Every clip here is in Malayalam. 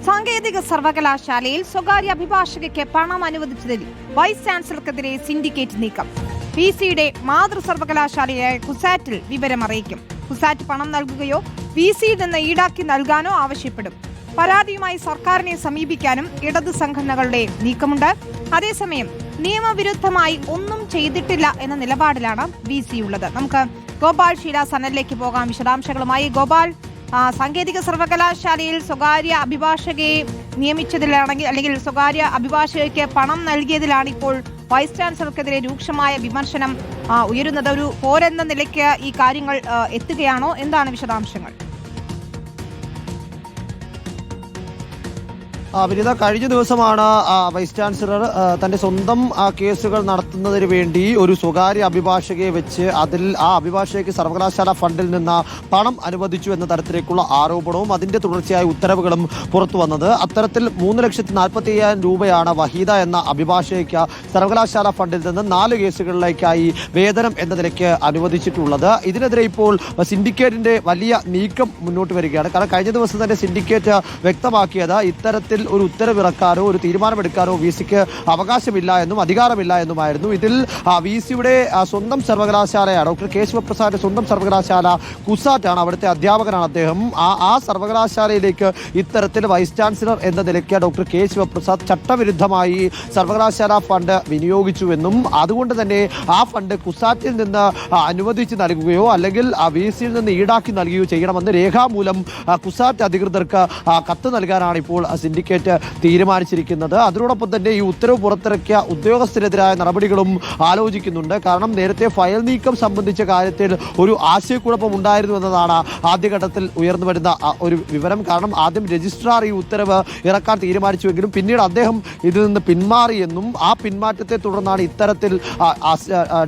സാങ്കേതിക സർവകലാശാലയിൽ സ്വകാര്യ അഭിഭാഷകയ്ക്ക് പണം അനുവദിച്ചതിൽ വൈസ് ചാൻസലർക്കെതിരെ സിൻഡിക്കേറ്റ് നീക്കം. വിസിയുടെ മാതൃ സർവകലാശാലയായ കുസാറ്റിൽ വിവരം അറിയിക്കും. കുസാറ്റ് പണം നൽകുകയോ വിസിയിൽ നിന്ന് ഈടാക്കി നൽകാനോ ആവശ്യപ്പെടും. പരാതിയുമായി സർക്കാരിനെ സമീപിക്കാനും ഇടത് സംഘടനകളുടെ നീക്കമുണ്ട്. അതേസമയം നിയമവിരുദ്ധമായി ഒന്നും ചെയ്തിട്ടില്ല എന്ന നിലപാടിലാണ് വിസി ഉള്ളത്. നമുക്ക് ഗോപാൽ ഷീല സനലിലേക്ക് പോകാം വിശദാംശങ്ങളുമായി. ഗോപാൽ, സാങ്കേതിക സർവകലാശാലയിൽ സ്വകാര്യ അഭിഭാഷകയെ നിയമിച്ചതിലാണെങ്കിൽ അല്ലെങ്കിൽ സ്വകാര്യ അഭിഭാഷകയ്ക്ക് പണം നൽകിയതിലാണ് ഇപ്പോൾ വൈസ് ചാൻസലർക്കെതിരെ രൂക്ഷമായ വിമർശനം ഉയരുന്നത്. ഒരു പോരെന്ന നിലയ്ക്ക് ഈ കാര്യങ്ങൾ എത്തുകയാണോ? എന്താണ് വിശദാംശങ്ങൾ? വിനിത, കഴിഞ്ഞ ദിവസമാണ് വൈസ് ചാൻസലർ തന്റെ സ്വന്തം കേസുകൾ നടത്തുന്നതിന് വേണ്ടി ഒരു സ്വകാര്യ അഭിഭാഷകയെ വെച്ച് ആ അഭിഭാഷകയ്ക്ക് സർവകലാശാല ഫണ്ടിൽ നിന്ന് പണം അനുവദിച്ചു എന്ന തരത്തിലേക്കുള്ള ആരോപണവും അതിന്റെ തുടർച്ചയായ ഉത്തരവുകളും പുറത്തു വന്നത്. അത്തരത്തിൽ 3,40,50,000 രൂപയാണ് വഹീദ എന്ന അഭിഭാഷകയ്ക്ക് സർവകലാശാല ഫണ്ടിൽ നിന്ന് 4 കേസുകളിലേക്കായി വേതനം എന്ന നിലയ്ക്ക് അനുവദിച്ചിട്ടുള്ളത്. ഇതിനെതിരെ ഇപ്പോൾ സിൻഡിക്കേറ്റിന്റെ വലിയ നീക്കം മുന്നോട്ട് വരികയാണ്. കാരണം കഴിഞ്ഞ ദിവസം തന്നെ സിൻഡിക്കേറ്റ് വ്യക്തമാക്കിയത് ഇത്തരത്തിൽ ഒരു ഉത്തരവിറക്കാനോ ഒരു തീരുമാനമെടുക്കാനോ വിസിക്ക് അവകാശമില്ല എന്നും അധികാരമില്ല എന്നുമായിരുന്നു. ഇതിൽ വിസിയുടെ സ്വന്തം സർവകലാശാലയാണ്, ഡോക്ടർ കെ ശിവപ്രസാദിന്റെ സ്വന്തം സർവകലാശാല കുസാറ്റാണ്, അവിടുത്തെ അധ്യാപകനാണ് അദ്ദേഹം. ആ സർവകലാശാലയിലേക്ക് ഇത്തരത്തിൽ വൈസ് ചാൻസലർ എന്ന നിലയ്ക്ക് ഡോക്ടർ കെ ശിവപ്രസാദ് ചട്ടവിരുദ്ധമായി സർവകലാശാല ഫണ്ട് വിനിയോഗിച്ചുവെന്നും അതുകൊണ്ട് തന്നെ ആ ഫണ്ട് കുസാറ്റിൽ നിന്ന് അനുവദിച്ച് നൽകുകയോ അല്ലെങ്കിൽ വിസിയിൽ നിന്ന് ഈടാക്കി നൽകുകയോ ചെയ്യണമെന്ന് രേഖാമൂലം കുസാറ്റ് അധികൃതർക്ക് കത്ത് നൽകാനാണ് ഇപ്പോൾ സിൻഡിക്കേറ്റ് തീരുമാനിച്ചിരിക്കുന്നത്. അതിനോടൊപ്പം തന്നെ ഈ ഉത്തരവ് പുറത്തിറക്കിയ ഉദ്യോഗസ്ഥരെതിരായ നടപടികളും ആലോചിക്കുന്നുണ്ട്. കാരണം നേരത്തെ ഫയൽ നീക്കം സംബന്ധിച്ച കാര്യത്തിൽ ഒരു ആശയക്കുഴപ്പം ഉണ്ടായിരുന്നു എന്നതാണ് ആദ്യഘട്ടത്തിൽ ഉയർന്നു വരുന്ന ഒരു വിവരം. കാരണം ആദ്യം രജിസ്ട്രാർ ഈ ഉത്തരവ് ഇറക്കാൻ തീരുമാനിച്ചുവെങ്കിലും പിന്നീട് അദ്ദേഹം ഇതിൽ നിന്ന് പിന്മാറിയെന്നും ആ പിന്മാറ്റത്തെ തുടർന്നാണ് ഇത്തരത്തിൽ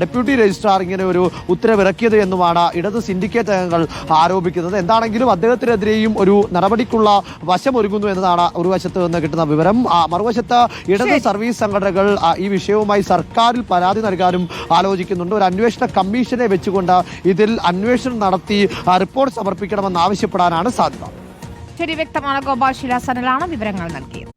ഡെപ്യൂട്ടി രജിസ്ട്രാർ ഇങ്ങനെ ഒരു ഉത്തരവ് ഇറക്കിയത് എന്നുമാണ് ഇടത് സിൻഡിക്കേറ്റ് അംഗങ്ങൾ ആരോപിക്കുന്നത്. എന്താണെങ്കിലും അദ്ദേഹത്തിനെതിരെയും ഒരു നടപടിക്കുള്ള വശമൊരുങ്ങുന്നു എന്നതാണ് ഒരു വശത്ത് നിന്ന് കിട്ടുന്ന വിവരം. മറുവശത്ത് ഇടത് സർവീസ് സംഘടനകൾ ഈ വിഷയവുമായി സർക്കാരിൽ പരാതി നൽകാനും ആലോചിക്കുന്നുണ്ട്. ഒരു അന്വേഷണ കമ്മീഷനെ വെച്ചുകൊണ്ട് ഇതിൽ അന്വേഷണം നടത്തി റിപ്പോർട്ട് സമർപ്പിക്കണമെന്ന് ആവശ്യപ്പെടാനാണ് സാധ്യത. ശരി, വ്യക്തമാണ്. ഗോപാൽ ഷീല സനലാണ് വിവരങ്ങൾ നൽകിയത്.